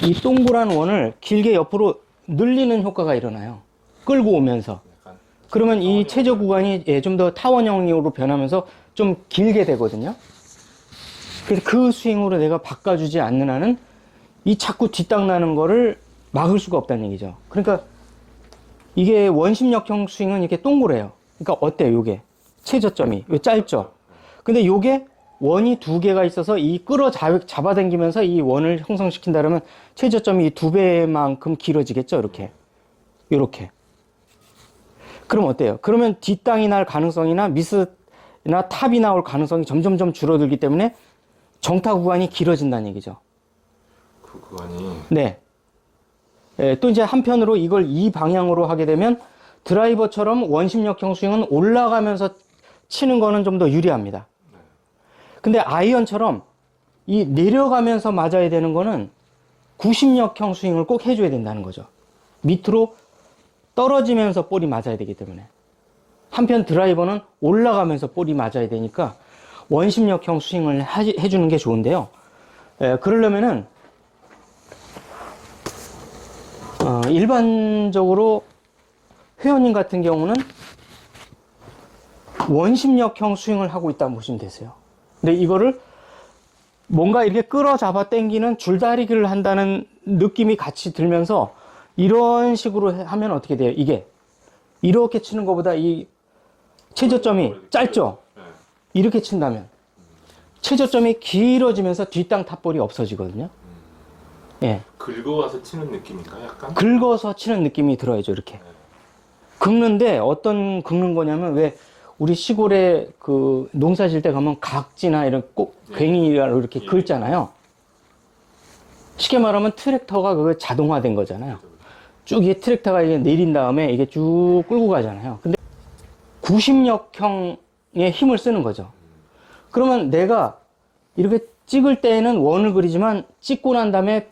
이 동그란 원을 길게 옆으로 늘리는 효과가 일어나요. 끌고 오면서. 그러면 이 최저 구간이 좀 더 타원형으로 변하면서 좀 길게 되거든요. 그래서 그 스윙으로 내가 바꿔주지 않는 한은 이 자꾸 뒷땅 나는 거를 막을 수가 없다는 얘기죠. 그러니까 이게 원심력형 스윙은 이렇게 동그래요. 그러니까 어때요, 요게? 최저점이. 요 짧죠? 근데 요게 원이 두 개가 있어서 이 잡아당기면서 이 원을 형성시킨다 그러면 최저점이 두 배만큼 길어지겠죠, 이렇게. 요렇게. 그럼 어때요? 그러면 뒷땅이 날 가능성이나 미스나 탑이 나올 가능성이 점점점 줄어들기 때문에 정타 구간이 길어진다는 얘기죠. 그 구간이. 네. 예, 또 이제 한편으로 이걸 이 방향으로 하게 되면 드라이버처럼 원심력형 스윙은 올라가면서 치는 거는 좀 더 유리합니다. 근데 아이언처럼 이 내려가면서 맞아야 되는 거는 구심력형 스윙을 꼭 해줘야 된다는 거죠. 밑으로 떨어지면서 볼이 맞아야 되기 때문에. 한편 드라이버는 올라가면서 볼이 맞아야 되니까 원심력형 스윙을 해주는 게 좋은데요. 그러려면은 일반적으로 회원님 같은 경우는 원심력형 스윙을 하고 있다고 보시면 되세요. 근데 이거를 뭔가 이렇게 끌어잡아 당기는 줄다리기를 한다는 느낌이 같이 들면서 이런 식으로 하면 어떻게 돼요? 이게 이렇게 치는 것보다 이 최저점이 짧죠? 이렇게 친다면 최저점이 길어지면서 뒷땅 탑볼이 없어지거든요. 예. 긁어와서 치는 느낌인가 약간? 긁어서 치는 느낌이 들어야죠, 이렇게. 긁는데 어떤 긁는 거냐면 왜 우리 시골에 그 농사 질 때 가면 각지나 이런 꼭 괭이로 이렇게 긁잖아요. 쉽게 말하면 트랙터가 그거 자동화된 거잖아요. 쭉 이게 트랙터가 이게 내린 다음에 이게 쭉 끌고 가잖아요. 근데 구심력형의 힘을 쓰는 거죠. 그러면 내가 이렇게 찍을 때에는 원을 그리지만 찍고 난 다음에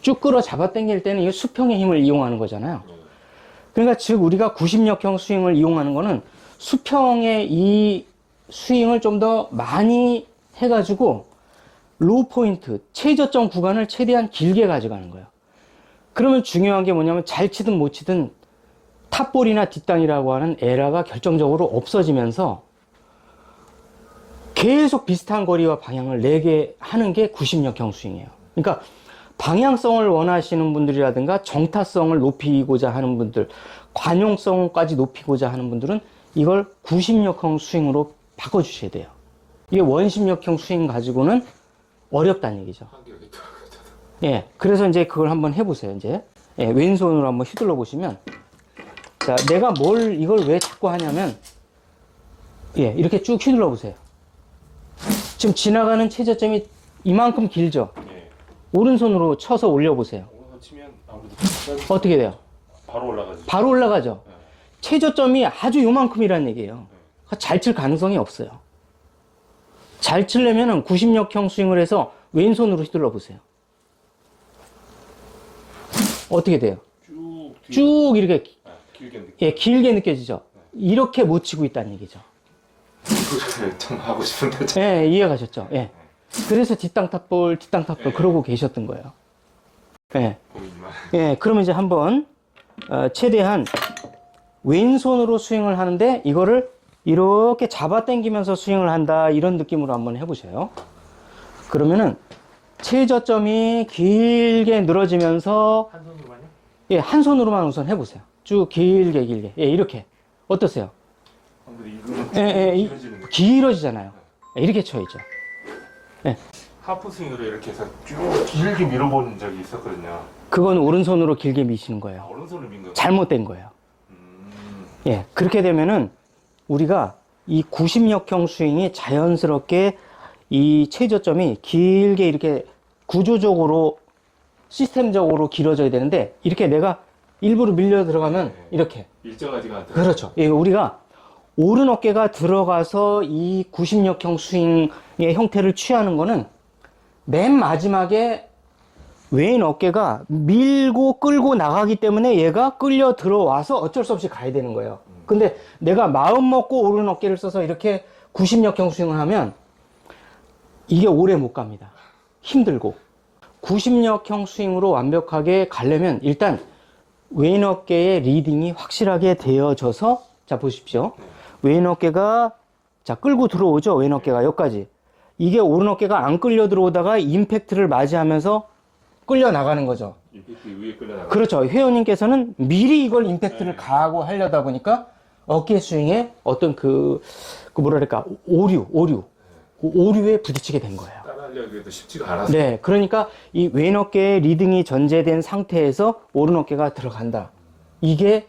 쭉 끌어 잡아 당길 때는 이 수평의 힘을 이용하는 거잖아요. 그러니까 즉 우리가 구심력형 스윙을 이용하는 거는 수평의 이 스윙을 좀 더 많이 해가지고 로우 포인트, 최저점 구간을 최대한 길게 가져가는 거예요. 그러면 중요한 게 뭐냐면 잘 치든 못 치든 탑볼이나 뒷땅이라고 하는 에러가 결정적으로 없어지면서 계속 비슷한 거리와 방향을 내게 하는 게 구심력형 스윙이에요. 그러니까 방향성을 원하시는 분들이라든가 정타성을 높이고자 하는 분들, 관용성까지 높이고자 하는 분들은 이걸 구심력형 스윙으로 바꿔주셔야 돼요. 이게 원심력형 스윙 가지고는 어렵다는 얘기죠. 예, 그래서 이제 그걸 한번 해보세요. 이제 예, 왼손으로 한번 휘둘러 보시면, 자, 내가 이걸 왜 자꾸 하냐면, 예, 이렇게 쭉 휘둘러 보세요. 지금 지나가는 최저점이 이만큼 길죠. 오른손으로 쳐서 올려보세요. 오른손 치면 아무래도 어떻게 돼요? 바로 올라가죠. 바로 올라가죠. 최저점이 아주 요만큼이라는 얘기예요. 잘 칠 가능성이 없어요. 잘 치려면 구심력형 스윙을 해서 왼손으로 휘둘러 보세요. 어떻게 돼요? 쭉 이렇게 길게 느껴지죠. 이렇게 못 치고 있다는 얘기죠. 참 하고 싶은데. 예, 이해가셨죠? 예. 그래서 뒷땅 탑볼 그러고 계셨던 거예요. 예. 예, 그러면 이제 한번 최대한 왼손으로 스윙을 하는데 이거를 이렇게 잡아당기면서 스윙을 한다, 이런 느낌으로 한번 해보세요. 그러면은 최저점이 길게 늘어지면서 한 손으로만요? 예, 한 손으로만 우선 해보세요. 쭉 길게 예, 이렇게 어떠세요? 예, 길어지잖아요. 예, 이렇게 쳐야죠. 예. 하프 스윙으로 이렇게 해서 쭉 길게 밀어본 적이 있었거든요. 그건 오른손으로 길게 미시는 거예요. 오른손을 민 거예요? 잘못된 거예요. 예, 그렇게 되면은 우리가 이 구심력형 스윙이 자연스럽게 이 최저점이 길게 이렇게 구조적으로 시스템적으로 길어져야 되는데, 이렇게 내가 일부러 밀려 들어가면 이렇게 일정하지가 않다. 그렇죠. 예, 우리가 오른 어깨가 들어가서 이 구심력형 스윙의 형태를 취하는 거는 맨 마지막에 왼 어깨가 밀고 끌고 나가기 때문에 얘가 끌려 들어와서 어쩔 수 없이 가야 되는 거예요. 근데 내가 마음 먹고 오른 어깨를 써서 이렇게 구심력형 스윙을 하면 이게 오래 못 갑니다. 힘들고. 90력형 스윙으로 완벽하게 가려면 일단 웨인 어깨의 리딩이 확실하게 되어져서, 자 보십시오. 웨인 어깨가 자 끌고 들어오죠. 웨인 어깨가 여기까지. 이게 오른 어깨가 안 끌려 들어오다가 임팩트를 맞이하면서 끌려 나가는 거죠. 임팩트 위에 끌려 나가. 그렇죠. 회원님께서는 미리 이걸 임팩트를 가하고 하려다 보니까 어깨 스윙에 어떤 뭐랄까 오류에 부딪히게 된 거예요. 따라하려고 해도 쉽지가 않아서. 네, 그러니까 이 왼 어깨의 리딩이 전제된 상태에서 오른 어깨가 들어간다. 이게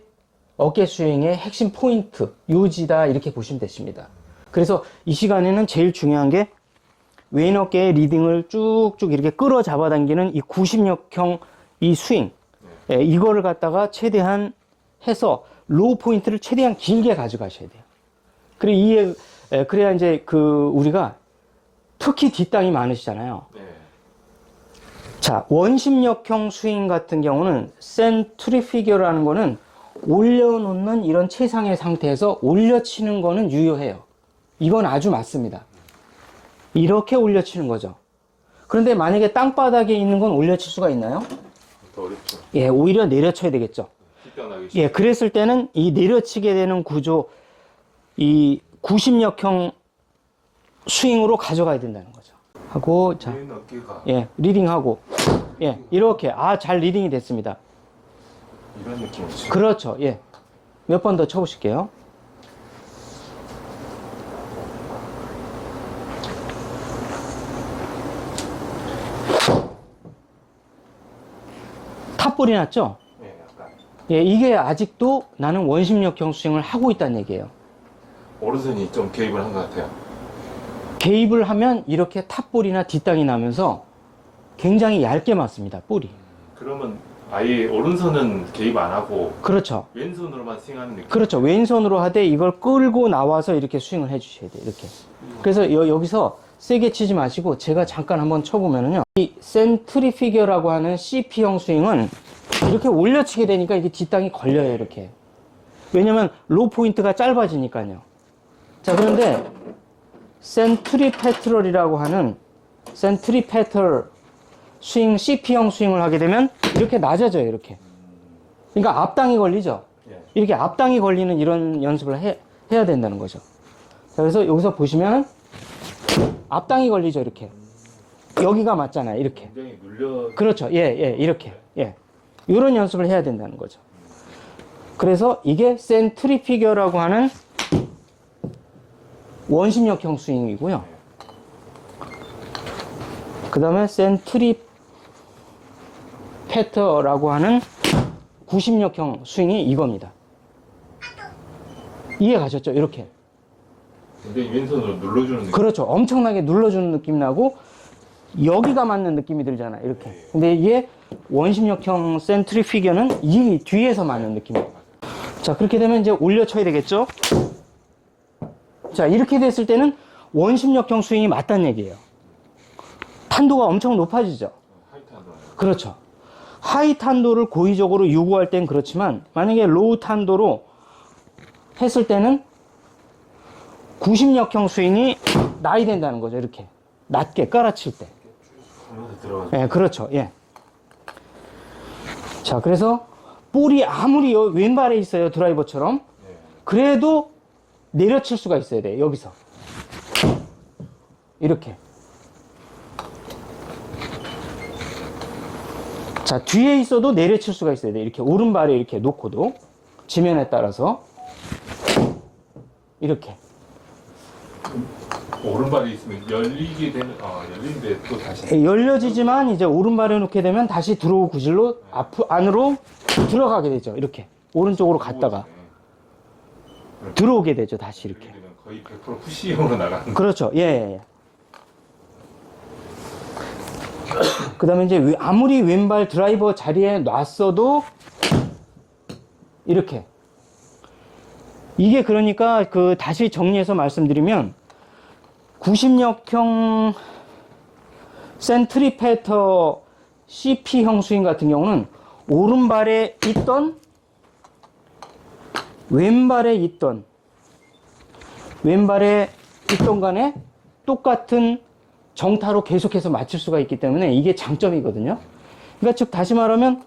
어깨 스윙의 핵심 포인트, 요지다 이렇게 보시면 되십니다. 그래서 이 시간에는 제일 중요한 게 왼 어깨의 리딩을 쭉쭉 이렇게 끌어 잡아당기는 이 90력형 이 스윙, 예, 이거를 갖다가 최대한 해서 로우 포인트를 최대한 길게 가져가셔야 돼요. 그래야 이제 우리가 특히 뒷땅이 많으시잖아요. 네. 자, 원심력형 스윙 같은 경우는 센트리피겨라는 거는 올려놓는 이런 최상의 상태에서 올려치는 거는 유효해요. 이건 아주 맞습니다. 이렇게 올려치는 거죠. 그런데 만약에 땅바닥에 있는 건 올려칠 수가 있나요? 더 어렵죠. 예, 오히려 내려쳐야 되겠죠. 뒷땅나기 예, 그랬을 때는 이 내려치게 되는 구조, 이 90력형 스윙으로 가져가야 된다는 거죠. 하고, 자, 왼 어깨가 예, 리딩하고, 예, 이렇게, 잘 리딩이 됐습니다. 이런 느낌이죠. 그렇죠, 예. 몇 번 더 쳐보실게요. 탑볼이 났죠? 네, 약간 예, 이게 아직도 나는 원심력형 스윙을 하고 있다는 얘기예요. 오른손이 좀 개입을 한 것 같아요. 개입을 하면 이렇게 탑볼이나 뒷땅이 나면서 굉장히 얇게 맞습니다, 볼이. 그러면 아예 오른손은 개입 안 하고 그렇죠. 왼손으로만 스윙하는 느낌. 그렇죠. 왼손으로 하되 이걸 끌고 나와서 이렇게 스윙을 해 주셔야 돼요, 이렇게. 그래서 여기서 세게 치지 마시고 제가 잠깐 한번 쳐보면은요. 이 센트리피겨라고 하는 CP형 스윙은 이렇게 올려치게 되니까 이게 뒷땅이 걸려요, 이렇게. 왜냐면 로우 포인트가 짧아지니까요. 자, 그런데 센트리페트럴이라고 하는 센트리페트럴 스윙, CP형 스윙을 하게 되면 이렇게 낮아져요, 이렇게. 그러니까 앞당이 걸리죠. 이렇게 앞당이 걸리는 이런 연습을 해야 된다는 거죠. 자, 그래서 여기서 보시면 앞당이 걸리죠, 이렇게. 여기가 맞잖아요, 이렇게. 굉장히 눌려. 그렇죠. 예, 이렇게. 예. 이런 연습을 해야 된다는 거죠. 그래서 이게 센트리피겨라고 하는 원심력형 스윙이고요. 그 다음에 센트리페터라고 하는 90력형 스윙이 이겁니다. 이해 가셨죠? 이렇게. 굉장히 왼손으로 눌러주는 느낌. 그렇죠. 엄청나게 눌러주는 느낌 나고 여기가 맞는 느낌이 들잖아. 이렇게. 근데 이게 원심력형 센트리피겨는 이 뒤에서 맞는 느낌이에요. 자, 그렇게 되면 이제 올려쳐야 되겠죠? 자, 이렇게 됐을 때는 원심력형 스윙이 맞다는 얘기예요. 탄도가 엄청 높아지죠? 하이트 한다. 그렇죠. 하이 탄도를 고의적으로 요구할 땐 그렇지만 만약에 로우 탄도로 했을 때는 90력형 스윙이 나야 된다는 거죠. 이렇게 낮게 깔아칠 때. 하면서 들어가죠. 예, 그렇죠. 예. 자, 그래서 볼이 아무리 왼발에 있어요, 드라이버처럼. 그래도 내려칠 수가 있어야 돼요, 여기서. 이렇게. 자, 뒤에 있어도 내려칠 수가 있어야 돼요. 이렇게 오른발에 이렇게 놓고도. 지면에 따라서. 이렇게. 오른발이 있으면 열리게 되는, 열리는데 또 다시. 열려지지만 이제 오른발에 놓게 되면 다시 드로우 구질로 안으로 들어가게 되죠. 이렇게. 오른쪽으로 갔다가. 들어오게 되죠. 다시 이렇게. 거의 100% 푸시형으로 나가는. 그렇죠. 예. 그 다음에 이제 아무리 왼발 드라이버 자리에 놨어도 이렇게. 이게 그러니까 다시 정리해서 말씀드리면 90력형 센트리페터 CP형 스윙 같은 경우는 오른발에 있던 왼발에 있던 간에 똑같은 정타로 계속해서 맞출 수가 있기 때문에 이게 장점이거든요. 그러니까 즉 다시 말하면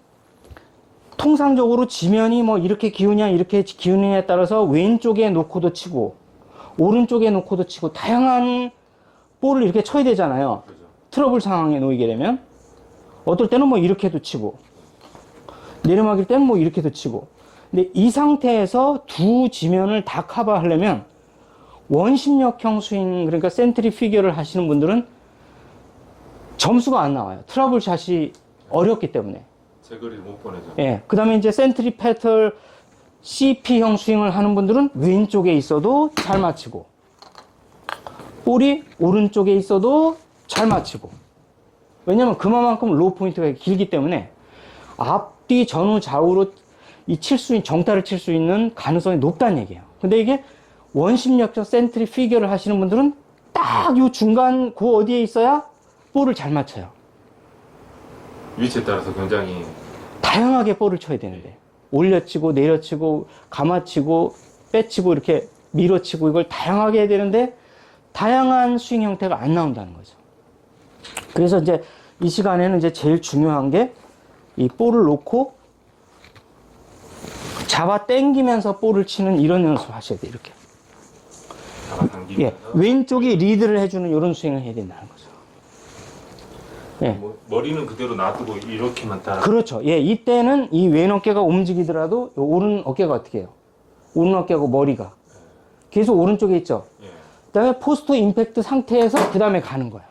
통상적으로 지면이 뭐 이렇게 기우냐 이렇게 기우느냐에 따라서 왼쪽에 놓고도 치고 오른쪽에 놓고도 치고 다양한 볼을 이렇게 쳐야 되잖아요. 그죠. 트러블 상황에 놓이게 되면 어떨 때는 뭐 이렇게도 치고 내리막일 때는 뭐 이렇게도 치고. 근데 이 상태에서 두 지면을 다 커버하려면 원심력형 스윙, 그러니까 센트리 피겨를 하시는 분들은 점수가 안 나와요. 트러블 샷이 어렵기 때문에. 제 거리를 못 보내죠. 예. 그 다음에 이제 센트리 패털 CP형 스윙을 하는 분들은 왼쪽에 있어도 잘 맞히고, 볼이 오른쪽에 있어도 잘 맞히고. 왜냐면 그만큼 로우 포인트가 길기 때문에 앞뒤 전후 좌우로 이 정타를 칠 수 있는 가능성이 높다는 얘기예요. 근데 이게 원심력적 센트리 피겨를 하시는 분들은 딱 요 중간 그 어디에 있어야 볼을 잘 맞춰요. 위치에 따라서 굉장히 다양하게 볼을 쳐야 되는데 올려치고 내려치고 감아치고 빼치고 이렇게 밀어치고 이걸 다양하게 해야 되는데 다양한 스윙 형태가 안 나온다는 거죠. 그래서 이제 이 시간에는 이제 제일 중요한 게 이 볼을 놓고 잡아 당기면서 볼을 치는 이런 연습을 하셔야 돼요. 이렇게. 잡아당기면서 예, 왼쪽이 리드를 해주는 이런 스윙을 해야 된다는 거죠. 예. 뭐 머리는 그대로 놔두고 이렇게만 따라. 그렇죠. 예, 이때는 이 왼 어깨가 움직이더라도 요 오른 어깨가 어떻게 해요? 오른 어깨하고 머리가 계속 오른쪽에 있죠. 예. 그 다음에 포스트 임팩트 상태에서 그 다음에 가는 거야.